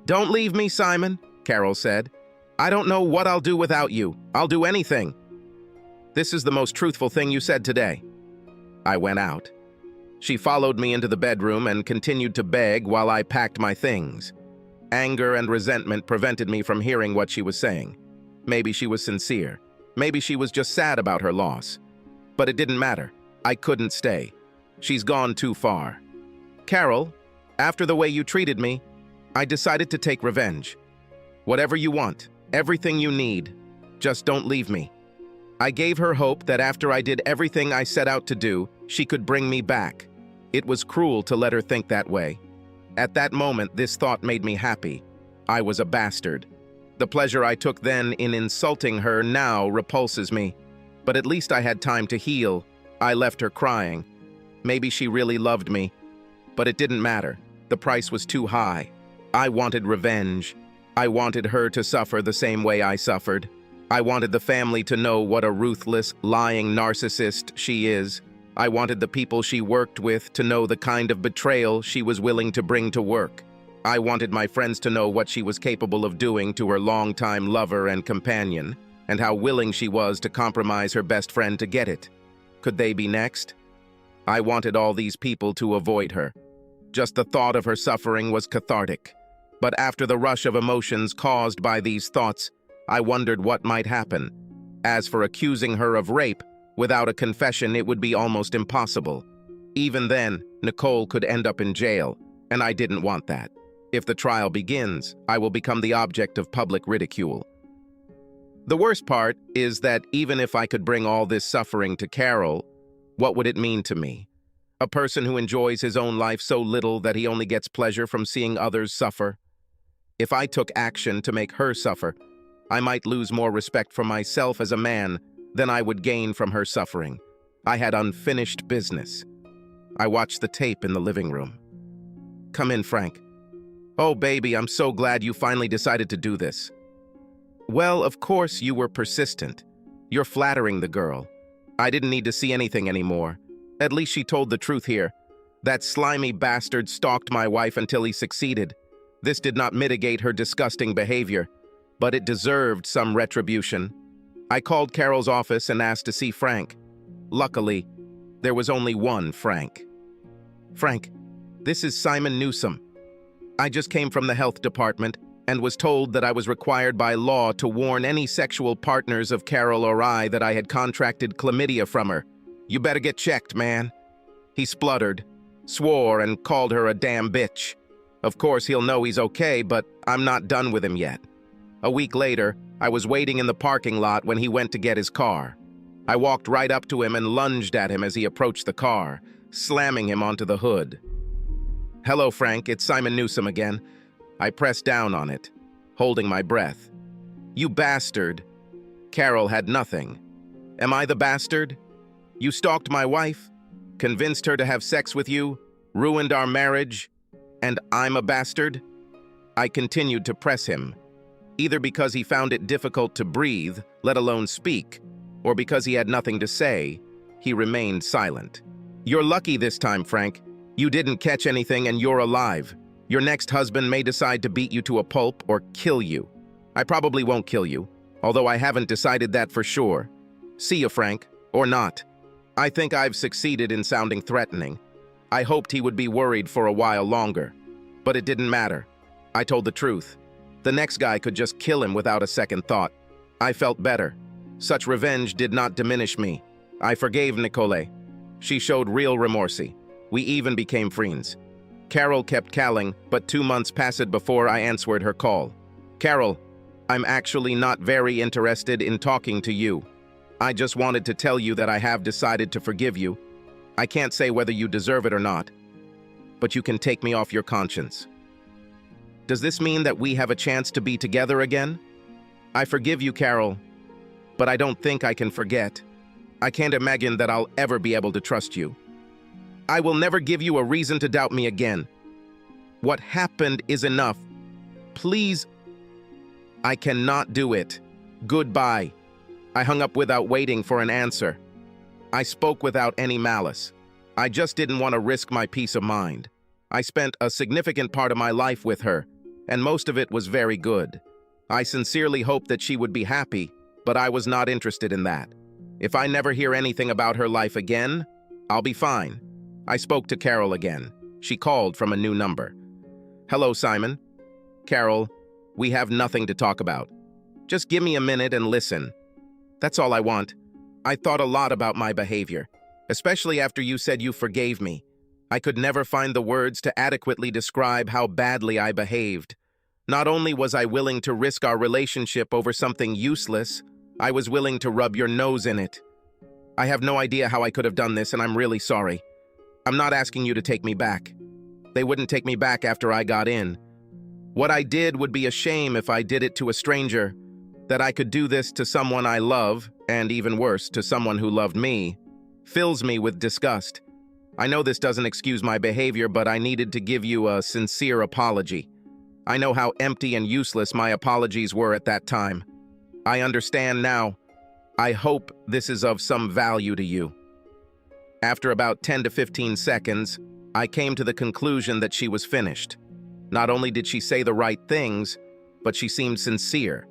Don't leave me, Simon, Carol said. I don't know what I'll do without you. I'll do anything. This is the most truthful thing you said today. I went out. She followed me into the bedroom and continued to beg while I packed my things. Anger and resentment prevented me from hearing what she was saying. Maybe she was sincere. Maybe she was just sad about her loss. But it didn't matter. I couldn't stay. She's gone too far. Carol, after the way you treated me, I decided to take revenge. Whatever you want, everything you need, just don't leave me. I gave her hope that after I did everything I set out to do, she could bring me back. It was cruel to let her think that way. At that moment, this thought made me happy. I was a bastard. The pleasure I took then in insulting her now repulses me. But at least I had time to heal. I left her crying. Maybe she really loved me. But it didn't matter. The price was too high. I wanted revenge. I wanted her to suffer the same way I suffered. I wanted the family to know what a ruthless, lying narcissist she is. I wanted the people she worked with to know the kind of betrayal she was willing to bring to work. I wanted my friends to know what she was capable of doing to her longtime lover and companion, and how willing she was to compromise her best friend to get it. Could they be next? I wanted all these people to avoid her. Just the thought of her suffering was cathartic. But after the rush of emotions caused by these thoughts, I wondered what might happen. As for accusing her of rape, without a confession it would be almost impossible. Even then, Nicole could end up in jail, and I didn't want that. If the trial begins, I will become the object of public ridicule. The worst part is that even if I could bring all this suffering to Carol, what would it mean to me? A person who enjoys his own life so little that he only gets pleasure from seeing others suffer? If I took action to make her suffer, I might lose more respect for myself as a man than I would gain from her suffering. I had unfinished business. I watched the tape in the living room. Come in, Frank. Oh, baby, I'm so glad you finally decided to do this. Well, of course you were persistent. You're flattering the girl. I didn't need to see anything anymore. At least she told the truth here. That slimy bastard stalked my wife until he succeeded. This did not mitigate her disgusting behavior, but it deserved some retribution. I called Carol's office and asked to see Frank. Luckily, there was only one Frank. Frank, this is Simon Newsom. I just came from the health department and was told that I was required by law to warn any sexual partners of Carol or I that I had contracted chlamydia from her. You better get checked, man. He spluttered, swore, and called her a damn bitch. Of course, he'll know he's okay, but I'm not done with him yet. A week later, I was waiting in the parking lot when he went to get his car. I walked right up to him and lunged at him as he approached the car, slamming him onto the hood. Hello, Frank, it's Simon Newsom again. I pressed down on it, holding my breath. You bastard. Carol had nothing. Am I the bastard? You stalked my wife, convinced her to have sex with you, ruined our marriage, and I'm a bastard? I continued to press him, either because he found it difficult to breathe, let alone speak, or because he had nothing to say. He remained silent. You're lucky this time, Frank. You didn't catch anything and you're alive. Your next husband may decide to beat you to a pulp or kill you. I probably won't kill you, although I haven't decided that for sure. See you, Frank. Or not. I think I've succeeded in sounding threatening. I hoped he would be worried for a while longer. But it didn't matter. I told the truth. The next guy could just kill him without a second thought. I felt better. Such revenge did not diminish me. I forgave Nicole. She showed real remorse. We even became friends. Carol kept calling, but 2 months passed before I answered her call. Carol, I'm actually not very interested in talking to you. I just wanted to tell you that I have decided to forgive you. I can't say whether you deserve it or not, but you can take me off your conscience. Does this mean that we have a chance to be together again? I forgive you, Carol, but I don't think I can forget. I can't imagine that I'll ever be able to trust you. I will never give you a reason to doubt me again. What happened is enough. Please. I cannot do it. Goodbye. I hung up without waiting for an answer. I spoke without any malice. I just didn't want to risk my peace of mind. I spent a significant part of my life with her, and most of it was very good. I sincerely hoped that she would be happy, but I was not interested in that. If I never hear anything about her life again, I'll be fine. I spoke to Carol again. She called from a new number. Hello, Simon. Carol, we have nothing to talk about. Just give me a minute and listen. That's all I want. I thought a lot about my behavior, especially after you said you forgave me. I could never find the words to adequately describe how badly I behaved. Not only was I willing to risk our relationship over something useless, I was willing to rub your nose in it. I have no idea how I could have done this, and I'm really sorry. I'm not asking you to take me back. They wouldn't take me back after I got in. What I did would be a shame if I did it to a stranger. That I could do this to someone I love, and even worse, to someone who loved me, fills me with disgust. I know this doesn't excuse my behavior, but I needed to give you a sincere apology. I know how empty and useless my apologies were at that time. I understand now. I hope this is of some value to you. After about 10 to 15 seconds, I came to the conclusion that she was finished. Not only did she say the right things, but she seemed sincere.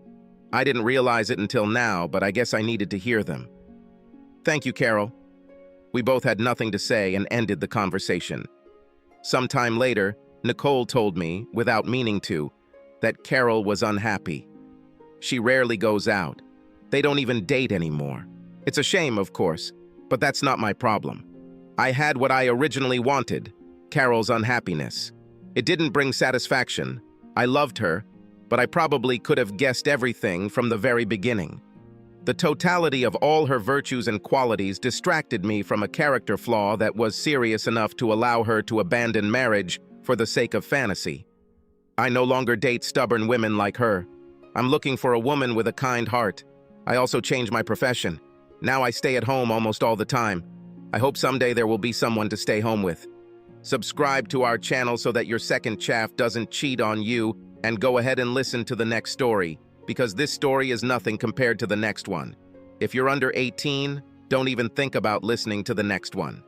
I didn't realize it until now, but I guess I needed to hear them. Thank you, Carol. We both had nothing to say and ended the conversation. Sometime later, Nicole told me, without meaning to, that Carol was unhappy. She rarely goes out. They don't even date anymore. It's a shame, of course, but that's not my problem. I had what I originally wanted, Carol's unhappiness. It didn't bring satisfaction. I loved her, but I probably could have guessed everything from the very beginning. The totality of all her virtues and qualities distracted me from a character flaw that was serious enough to allow her to abandon marriage for the sake of fantasy. I no longer date stubborn women like her. I'm looking for a woman with a kind heart. I also changed my profession. Now I stay at home almost all the time. I hope someday there will be someone to stay home with. Subscribe to our channel so that your second chaff doesn't cheat on you, and go ahead and listen to the next story, because this story is nothing compared to the next one. If you're under 18, don't even think about listening to the next one.